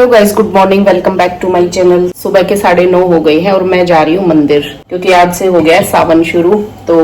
Hello guys, good morning, welcome back to my channel. सुबह के 9:30 हो गए हैं और मैं जा रही हूँ मंदिर, क्योंकि आज से हो गया है सावन शुरू। तो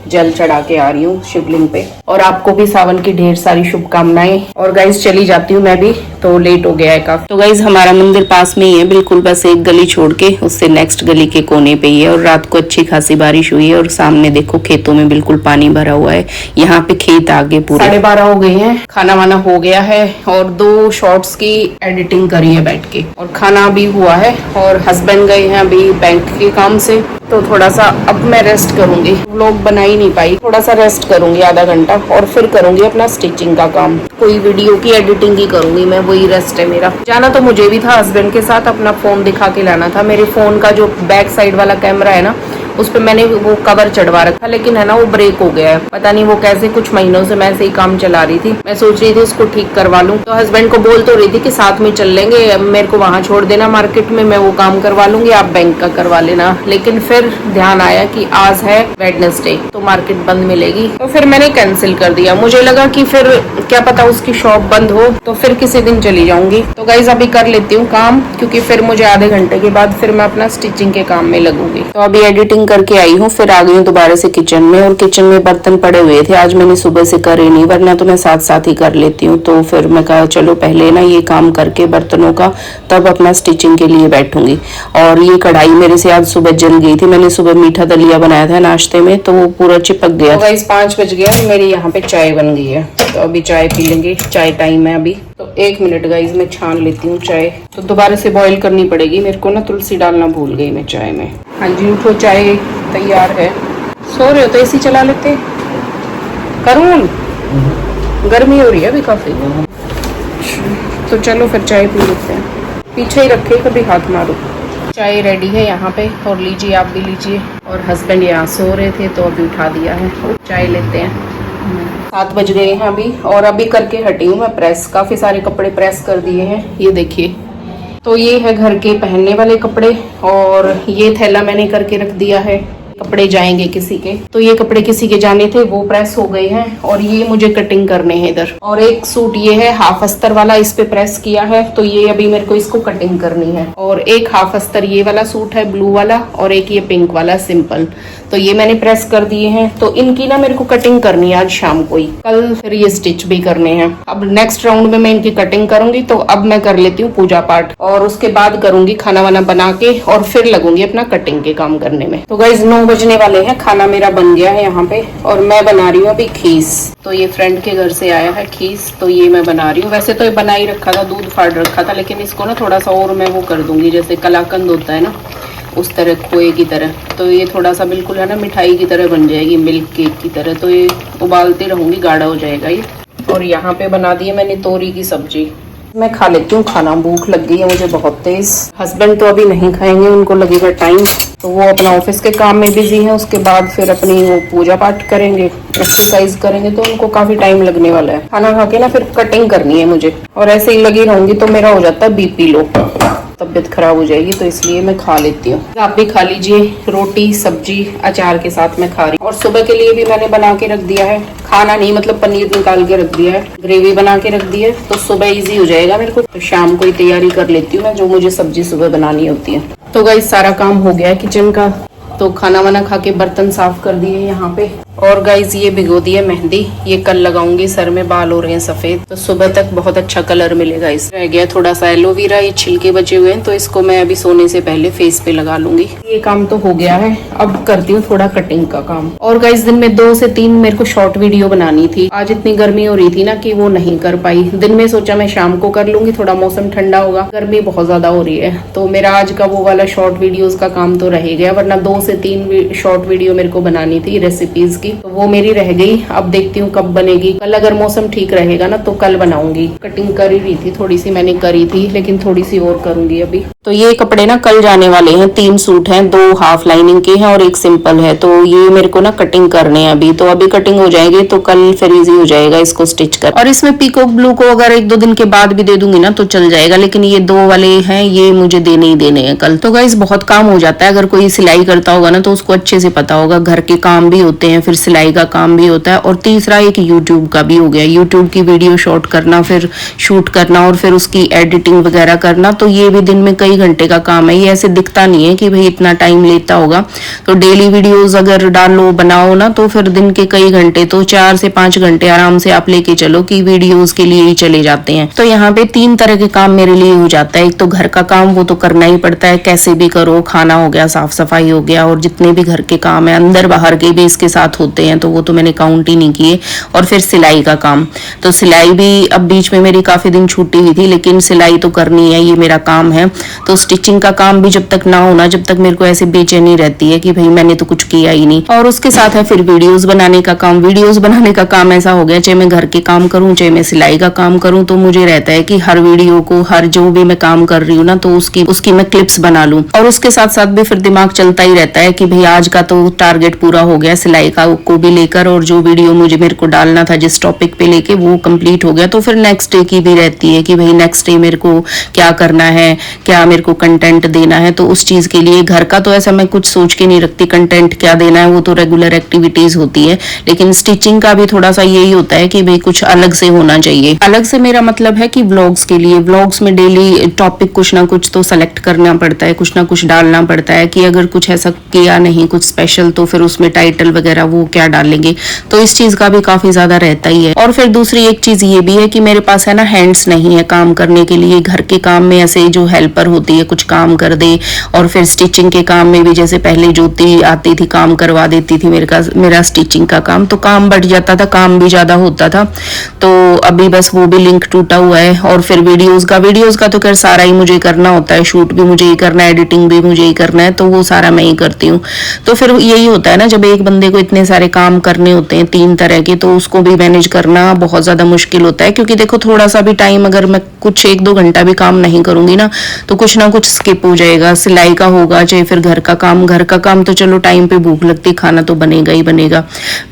जल चढ़ा के आ रही हूँ शिवलिंग पे। और आपको भी सावन की ढेर सारी शुभकामनाएं। और गाइस चली जाती हूँ मैं भी, तो लेट हो गया है काफी। तो गाइस हमारा मंदिर पास में ही है, बिल्कुल बस एक गली छोड़ के उससे नेक्स्ट गली के कोने पे ही है। और रात को अच्छी खासी बारिश हुई है और सामने देखो खेतों में बिल्कुल पानी भरा हुआ है। यहाँ पे खेत आगे पूरे 12:30 हो गए हैं। खाना वाना हो गया है और 2 शॉर्ट्स की एडिटिंग करी है बैठ के, और खाना भी हुआ है। और हस्बैंड गए हैं अभी बैंक के काम से, तो थोड़ा सा अब मैं रेस्ट करूंगी। व्लॉग बना ही नहीं पाई, थोड़ा सा रेस्ट करूंगी आधा घंटा और फिर करूंगी अपना स्टिचिंग का काम। कोई वीडियो की एडिटिंग ही करूंगी मैं, वही रेस्ट है मेरा। जाना तो मुझे भी था हस्बैंड के साथ, अपना फोन दिखा के लाना था। मेरे फोन का जो बैक साइड वाला कैमरा है ना, उस पे मैंने वो कवर चढ़वा रखा, लेकिन है ना वो ब्रेक हो गया है। पता नहीं वो कैसे, कुछ महीनों से मैं ऐसे ही काम चला रही थी। मैं सोच रही थी उसको ठीक करवा लूं, तो हस्बैंड को बोल तो रही थी कि साथ में चल लेंगे, मेरे को वहां छोड़ देना मार्केट में, मैं वो काम करवा लूंगी, आप बैंक का करवा लेना। लेकिन फिर ध्यान आया कि आज है वेडनेसडे, तो मार्केट बंद मिलेगी, तो फिर मैंने कैंसिल कर दिया। मुझे लगा कि फिर क्या पता उसकी शॉप बंद हो, तो फिर किसी दिन चली जाऊंगी। तो गाइस अभी कर लेती हूँ काम, क्योंकि फिर मुझे आधे घंटे के बाद फिर मैं अपना स्टिचिंग के काम में लगूंगी। तो अभी एडिटिंग करके आई हूँ, फिर आ गई हूँ दोबारा से किचन में। और किचन में बर्तन पड़े हुए थे, आज मैंने सुबह से करे नहीं, वरना तो मैं साथ साथ ही कर लेती हूँ। तो फिर मैं कहा चलो पहले ना ये काम करके बर्तनों का, तब अपना स्टिचिंग के लिए बैठूंगी। और ये कढ़ाई मेरे से आज सुबह जल गई थी, मैंने सुबह मीठा दलिया बनाया था नाश्ते में, तो वो पूरा चिपक गया। तो गाइस 5 बज गया, मेरी यहाँ पे चाय बन गई है, तो अभी चाय पी लेंगे। चाय टाइम है अभी। तो 1 मिनट गाइस, मैं छान लेती हूँ चाय। तो दोबारा से बॉईल करनी पड़ेगी मेरे को ना, तुलसी डालना भूल गई मैं चाय में। हाँ जी उठो, चाय तैयार है। सो रहे हो तो एसी चला लेते। करूँ, गर्मी हो रही है अभी काफी, तो चलो फिर चाय पी लेते हैं। पीछे ही रखे, कभी हाथ मारो। चाय रेडी है यहाँ पे, और लीजिए आप भी लीजिए। और हस्बैंड यहाँ सो रहे थे, तो अभी उठा दिया है, चाय लेते हैं। 7 बज गए हैं अभी, और अभी करके हटी हूँ मैं प्रेस। काफी सारे कपड़े प्रेस कर दिए हैं, ये देखिए। तो ये है घर के पहनने वाले कपड़े, और ये थैला मैंने करके रख दिया है, कपड़े जाएंगे किसी के। तो ये कपड़े किसी के जाने थे, वो प्रेस हो गए हैं, और ये मुझे कटिंग करने हैं इधर। और एक सूट ये है हाफ अस्तर वाला, इस पे प्रेस किया है, तो ये अभी मेरे को इसको कटिंग करनी है। और एक हाफ अस्तर ये वाला सूट है ब्लू वाला, और एक ये पिंक वाला सिंपल, तो ये मैंने प्रेस कर दिए हैं। तो इनकी ना मेरे को कटिंग करनी है आज शाम को ही, कल फिर ये स्टिच भी करने हैं। अब नेक्स्ट राउंड में मैं इनकी कटिंग करूंगी। तो अब मैं कर लेती हूँ पूजा पाठ, और उसके बाद करूंगी खाना वाना बना के, और फिर लगूंगी अपना कटिंग के काम करने में। तो गाइस 9 बजने वाले हैं, खाना मेरा बन गया है यहाँ पे, और मैं बना रही हूँ अभी खीस। तो ये फ्रेंड के घर से आया है खीस, तो ये मैं बना रही हूँ। वैसे तो ये बना ही रखा था, दूध फाड़ रखा था, लेकिन इसको ना थोड़ा सा और मैं वो कर दूंगी, जैसे कलाकंद होता है ना, उस तरह खोए की तरह। तो ये थोड़ा सा बिल्कुल है ना मिठाई की तरह बन जाएगी, मिल्क केक की तरह। तो ये उबालती रहूंगी, गाढ़ा हो जाएगा ये। और यहाँ पे बना दी है मैंने तोरी की सब्जी। मैं खा लेती हूँ खाना, भूख लग गई है मुझे बहुत तेज। हस्बैंड तो अभी नहीं खाएंगे, उनको लगेगा टाइम, तो वो अपना ऑफिस के काम में बिजी हैं। उसके बाद फिर अपनी वो पूजा पाठ करेंगे, एक्सरसाइज करेंगे, तो उनको काफी टाइम लगने वाला है। खाना खा के ना फिर कटिंग करनी है मुझे, और ऐसे ही लगी रहूंगी तो मेरा हो जाता है बीपी लो, तबीयत खराब हो जाएगी। तो इसलिए मैं खा लेती हूँ। आप भी खा लीजिए, रोटी सब्जी अचार के साथ मैं खा रही हूँ। और सुबह के लिए भी मैंने बना के रख दिया है, खाना नहीं मतलब पनीर निकाल के रख दिया है, ग्रेवी बना के रख दी है, तो सुबह इजी हो जाएगा मेरे को। तो शाम को ही तैयारी कर लेती हूँ मैं, जो मुझे सब्जी सुबह बनानी होती है। तो गाइस सारा काम हो गया है किचन का। तो खाना वाना खा के बर्तन साफ कर दिए यहाँ पे। और गाइज ये भिगो दी है मेहंदी, ये कल लगाऊंगी, सर में बाल हो रहे हैं सफेद, तो सुबह तक बहुत अच्छा कलर मिलेगा। इस रह गया थोड़ा सा एलोवेरा, ये छिलके बचे हुए हैं, तो इसको मैं अभी सोने से पहले फेस पे लगा लूंगी। ये काम तो हो गया है, अब करती हूँ थोड़ा कटिंग का काम। और गाइज दिन में 2 से 3 मेरे को शॉर्ट वीडियो बनानी थी। आज इतनी गर्मी हो रही थी ना कि वो नहीं कर पाई। दिन में सोचा मैं शाम को कर लूंगी, थोड़ा मौसम ठंडा होगा, गर्मी बहुत ज्यादा हो रही है। तो मेरा आज का वो वाला शॉर्ट वीडियोस का काम तो रह गया, वरना 2 से 3 शॉर्ट वीडियो मेरे को बनानी थी रेसिपीज की, तो वो मेरी रह गई। अब देखती हूँ कब बनेगी। कल अगर मौसम ठीक रहेगा ना तो कल बनाऊंगी। कटिंग कर ही रही थी, थोड़ी सी मैंने करी थी, लेकिन थोड़ी सी और करूंगी अभी। तो ये कपड़े ना कल जाने वाले हैं। 3 सूट हैं, 2 हाफ लाइनिंग के हैं और 1 सिंपल है। तो ये मेरे को ना कटिंग करने हैं अभी। तो अभी कटिंग हो जाएगी तो कल फिर इजी हो जाएगा इसको स्टिच कर। और इसमें पीकॉक ब्लू को अगर 1-2 दिन के बाद भी दे दूंगी ना तो चल जाएगा, लेकिन ये 2 वाले हैं, ये मुझे देने ही देने हैं कल। तो गाइस बहुत काम हो जाता है। अगर कोई सिलाई करता होगा ना तो उसको अच्छे से पता होगा, घर के काम भी होते हैं, फिर सिलाई का काम भी होता है, और तीसरा एक यूट्यूब का भी हो गया। यूट्यूब की वीडियो शॉट करना, फिर शूट करना और फिर उसकी एडिटिंग वगैरह करना, तो ये भी दिन में कई घंटे का काम है। ये ऐसे दिखता नहीं है कि भाई इतना टाइम लेता होगा। तो डेली वीडियोस अगर डालो बनाओ ना, तो फिर दिन के कई घंटे, तो 4 से 5 घंटे आराम से आप लेके चलो कि वीडियोस के लिए ही चले जाते हैं। तो यहाँ पे 3 तरह के काम मेरे लिए हो जाता है। एक तो घर का काम, वो तो करना ही पड़ता है, कैसे भी करो, खाना हो गया, साफ सफाई हो गया, और जितने भी घर के काम है अंदर बाहर के भी इसके साथ होते हैं, तो वो तो मैंने काउंट ही नहीं किए। और फिर सिलाई का काम, तो सिलाई भी अब बीच में मेरी काफी दिन छूटी हुई थी, लेकिन सिलाई तो करनी है, ये मेरा काम है। तो स्टिचिंग का काम भी जब तक ना होना, जब तक मेरे को ऐसे बेचैनी रहती है कि भाई मैंने तो कुछ किया ही नहीं। और उसके साथ है फिर वीडियोस बनाने का काम। वीडियोस बनाने का काम ऐसा हो गया, चाहे मैं घर के काम करूं चाहे मैं सिलाई का काम करूं, तो मुझे रहता है कि हर वीडियो को, हर जो भी मैं काम कर रही हूँ ना, तो उसकी मैं क्लिप्स बना लूं। और उसके साथ साथ भी फिर दिमाग चलता ही रहता है कि भाई आज का तो टारगेट पूरा हो गया सिलाई का को भी लेकर, और जो वीडियो मेरे को डालना था जिस टॉपिक पे लेके वो कंप्लीट हो गया। तो फिर नेक्स्ट डे की भी रहती है कि भाई नेक्स्ट डे मेरे को क्या करना है, क्या मेरे को कंटेंट देना है। तो उस चीज के लिए घर का तो ऐसा मैं कुछ सोच के नहीं रखती, कंटेंट क्या देना है वो तो रेगुलर एक्टिविटीज होती है। लेकिन स्टिचिंग का भी थोड़ा सा यही होता है कि भाई कुछ अलग से होना चाहिए। अलग से मेरा मतलब है कि व्लॉग्स के लिए, व्लॉग्स में डेली टॉपिक कुछ ना कुछ तो सेलेक्ट करना पड़ता है, कुछ ना कुछ डालना पड़ता है कि अगर कुछ ऐसा किया नहीं कुछ स्पेशल, तो फिर उसमें टाइटल वगैरह वो क्या डालेंगे। तो इस चीज का भी काफी ज्यादा रहता ही है। और फिर दूसरी एक चीज ये भी है कि मेरे पास है ना हैंड्स नहीं है काम करने के लिए। घर के काम में ऐसे जो हेल्पर होती है कुछ काम कर दे, और फिर स्टिचिंग के काम में भी जैसे पहले ज्योति आती थी काम करवा देती थी मेरा स्टिचिंग का काम, तो काम बढ़ जाता था, काम भी ज्यादा होता था। तो अभी बस वो भी लिंक टूटा हुआ है। और फिर वीडियोस का तो खैर सारा ही मुझे करना होता है, शूट भी मुझे ही करना है, एडिटिंग भी मुझे ही करना है, तो वो सारा मैं ही करती हूँ। तो फिर यही होता है ना, जब एक बंदे को इतने सारे काम करने होते हैं 3 तरह के, तो उसको भी मैनेज करना बहुत ज्यादा मुश्किल होता है। क्योंकि देखो थोड़ा सा भी टाइम अगर मैं कुछ 1-2 घंटा भी काम नहीं करूंगी ना, तो कुछ ना कुछ स्किप हो जाएगा। सिलाई का होगा चाहे फिर घर का काम तो चलो टाइम पे भूख लगती, खाना तो बनेगा ही बनेगा।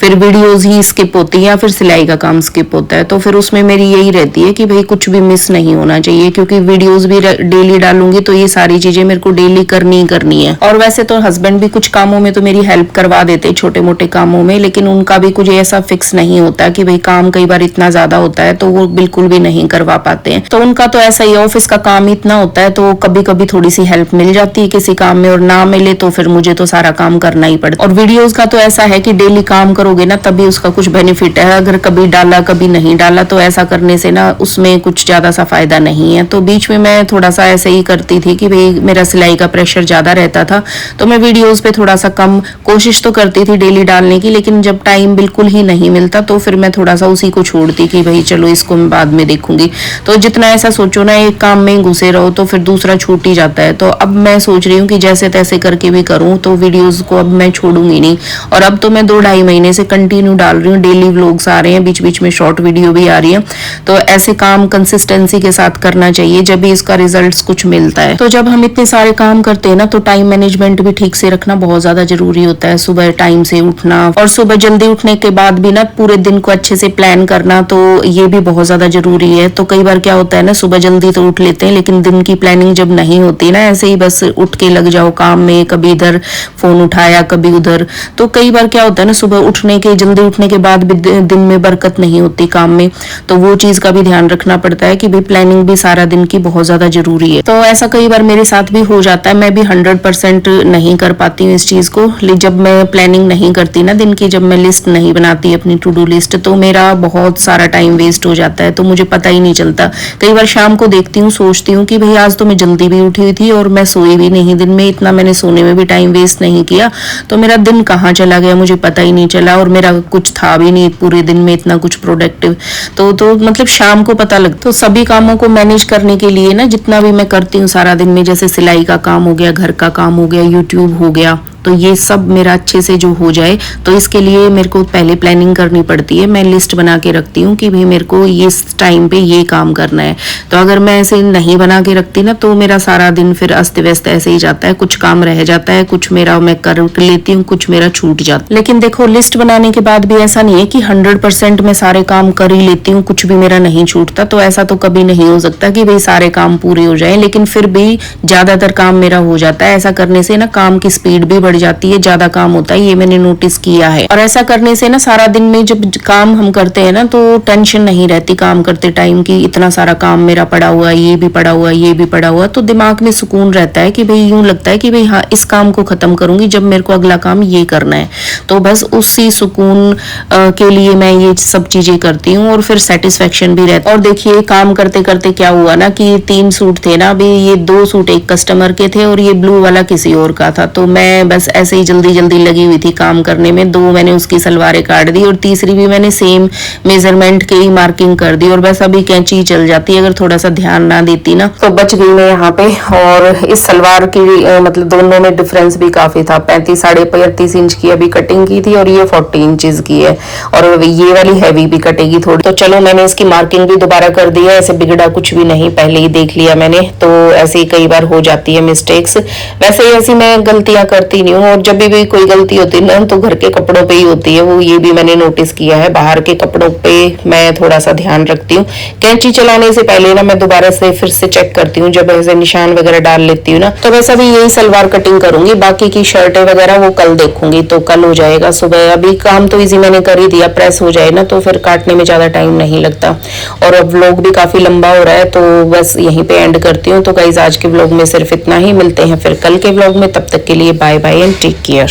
फिर वीडियोस ही स्किप होती है या फिर सिलाई का काम स्किप होता है। तो फिर उसमें मेरी यही रहती है कि भाई कुछ भी मिस नहीं होना चाहिए, क्योंकि वीडियोस भी डेली डालूंगी तो ये सारी चीजें मेरे को डेली करनी ही करनी है। और वैसे तो हस्बैंड भी कुछ कामों में तो मेरी हेल्प करवा देते, छोटे मोटे कामों में, लेकिन उनका भी कुछ ऐसा फिक्स नहीं होता कि भाई काम कई बार इतना ज्यादा होता है तो वो बिल्कुल भी नहीं करवा पाते हैं। तो उनका तो ऐसा ही, ऑफिस का काम इतना होता है तो कभी कभी थोड़ी सी हेल्प मिल जाती है किसी काम में, और ना मिले तो फिर मुझे तो सारा काम करना ही पड़ता है। और वीडियोस का तो ऐसा है कि डेली काम करोगे ना तभी उसका कुछ बेनिफिट है। अगर कभी डाला कभी नहीं डाला तो ऐसा करने से ना उसमें कुछ ज्यादा सा फायदा नहीं है। तो बीच में मैं थोड़ा सा ऐसे ही करती थी कि भाई मेरा सिलाई का प्रेशर ज्यादा रहता था, तो मैं वीडियोस पे थोड़ा सा कम कोशिश तो करती थी डेली डालने की, लेकिन जब टाइम बिल्कुल ही नहीं मिलता तो फिर मैं थोड़ा सा उसी को छोड़ती कि भाई चलो इसको मैं बाद में देखूंगी। तो जितना ऐसा सोचो ना एक काम में घुसे रहो तो फिर दूसरा छूट ही जाता है। तो अब मैं सोच रही हूँ कि जैसे तैसे करके भी करूँ, तो वीडियोस को अब मैं छोड़ूंगी नहीं। और अब तो मैं 2-2.5 महीने से कंटिन्यू डाल रही हूँ, डेली व्लॉग्स आ रहे हैं, बीच बीच में शॉर्ट वीडियो भी आ रही है। तो ऐसे काम कंसिस्टेंसी के साथ करना चाहिए, जब भी इसका रिजल्ट कुछ मिलता है। तो जब हम इतने सारे काम करते हैं ना, तो टाइम मैनेजमेंट भी ठीक से रखना बहुत ज्यादा जरूरी होता है। सुबह टाइम से उठना, और सुबह जल्दी उठने के बाद भी ना पूरे दिन को अच्छे से प्लान करना, तो ये भी बहुत ज्यादा जरूरी है। तो कई बार क्या होता है ना, सुबह जल्दी तो उठ लेते हैं लेकिन दिन की प्लानिंग जब नहीं होती ना, ऐसे ही बस उठ के लग जाओ काम में, कभी इधर फोन उठाया कभी उधर, तो कई बार क्या होता है ना, सुबह जल्दी उठने के बाद भी दिन में बरकत नहीं होती काम में। तो वो चीज का भी ध्यान रखना पड़ता है कि भाई प्लानिंग भी सारा दिन की बहुत ज्यादा जरूरी है। तो ऐसा कई बार मेरे साथ भी हो जाता है, मैं भी 100% नहीं कर पाती हूँ इस चीज को। जब मैं प्लानिंग नहीं करती ना दिन की, जब मैं लिस्ट नहीं बनाती अपनी टू डू लिस्ट, तो मेरा बहुत सारा टाइम वेस्ट हो जाता है, तो मुझे पता ही नहीं चलता। कई बार शाम को देखती हूँ, सोचती हूँ कि भाई आज तो मैं जल्दी भी उठी हुई थी और मैं सोई भी नहीं, दिन में इतना मैंने सोने में भी टाइम वेस्ट नहीं किया, तो मेरा दिन कहाँ चला गया मुझे पता ही नहीं चला, और मेरा कुछ था भी नहीं पूरे दिन में इतना कुछ प्रोडक्टिव। तो मतलब शाम को पता लगता। तो सभी कामों को मैनेज करने के लिए ना, जितना भी मैं करती हूँ सारा दिन में, जैसे सिलाई का काम हो गया, घर का काम हो गया, यूट्यूब हो गया, तो ये सब मेरा अच्छे से जो हो जाए, तो इसके लिए मेरे को पहले प्लानिंग करनी पड़ती है। मैं लिस्ट बना के रखती हूँ कि भाई मेरे को इस टाइम पे ये काम करना है। तो अगर मैं ऐसे नहीं बना के रखती ना, तो मेरा सारा दिन फिर अस्त व्यस्त ऐसे ही जाता है, कुछ काम रह जाता है, कुछ मेरा मैं कर लेती हूँ, कुछ मेरा छूट जाता है। लेकिन देखो लिस्ट बनाने के बाद भी ऐसा नहीं है कि 100% मैं सारे काम कर ही लेती हूँ, कुछ भी मेरा नहीं छूटता। तो ऐसा तो कभी नहीं हो सकता कि भाई सारे काम पूरे हो जाए, लेकिन फिर भी ज्यादातर काम मेरा हो जाता है। ऐसा करने से ना काम की स्पीड भी बढ़ बढ़ जाती है, ज्यादा काम होता है, ये मैंने नोटिस किया है। और ऐसा करने से ना सारा दिन में जब काम हम करते हैं ना तो टेंशन नहीं रहती काम करते टाइम की, इतना सारा काम मेरा पड़ा हुआ, ये भी पड़ा हुआ, ये भी पड़ा हुआ, तो दिमाग में सुकून रहता है कि भाई यूं लगता है कि भाई हाँ इस काम को खत्म करूंगी जब मेरे को अगला काम ये करना है। तो बस उसी सुकून के लिए मैं ये सब चीजें करती हूँ और फिर सेटिस्फेक्शन भी रहता है। और देखिए काम करते करते क्या हुआ ना कि 3 सूट थे ना, अभी ये 2 सूट एक कस्टमर के थे और ये ब्लू वाला किसी और का था। तो मैं बस ऐसे ही जल्दी जल्दी लगी हुई थी काम करने में, 2 मैंने उसकी सलवारें काट दी और तीसरी भी मैंने सेम मेजरमेंट के ही मार्किंग कर दी। और बस अभी कैंची चल जाती अगर थोड़ा सा ध्यान ना देती ना। तो बच गई मैं यहाँ पे। और इस सलवार की मतलब दोनों में डिफरेंस भी काफी था, 35-35 इंच की अभी कटिंग की थी और ये 40 इंचेस की है और ये वाली हैवी भी कटेगी थोड़ी। तो चलो मैंने इसकी मार्किंग भी दोबारा कर दी है, ऐसे बिगड़ा कुछ भी नहीं, पहले ही देख लिया मैंने। तो ऐसे ही कई बार हो जाती है मिस्टेक्स, वैसे ऐसी मैं गलतियां करती नहीं हूँ और जब भी कोई गलती होती है ना तो घर के कपड़ों पे ही होती है, वो ये भी मैंने नोटिस किया है। बाहर के कपड़ों पे मैं थोड़ा सा ध्यान रखती हूँ, कैंची चलाने से पहले ना मैं दोबारा से फिर से चेक करती हूँ, जब ऐसे निशान वगैरह डाल लेती हूँ ना। तो वैसे भी यही सलवार कटिंग करूंगी, बाकी की शर्टें वगैरह वो कल देखूंगी, तो कल हो जाएगा सुबह। अभी काम तो इजी मैंने कर ही दिया, प्रेस हो जाए ना तो फिर काटने में ज्यादा टाइम नहीं लगता। और अब व्लॉग भी काफी लंबा हो रहा है तो बस यहीं पे एंड करती हूँ। तो गाइस आज के व्लॉग में सिर्फ इतना ही, मिलते हैं फिर कल के व्लॉग में, तब तक के लिए bye bye and take care.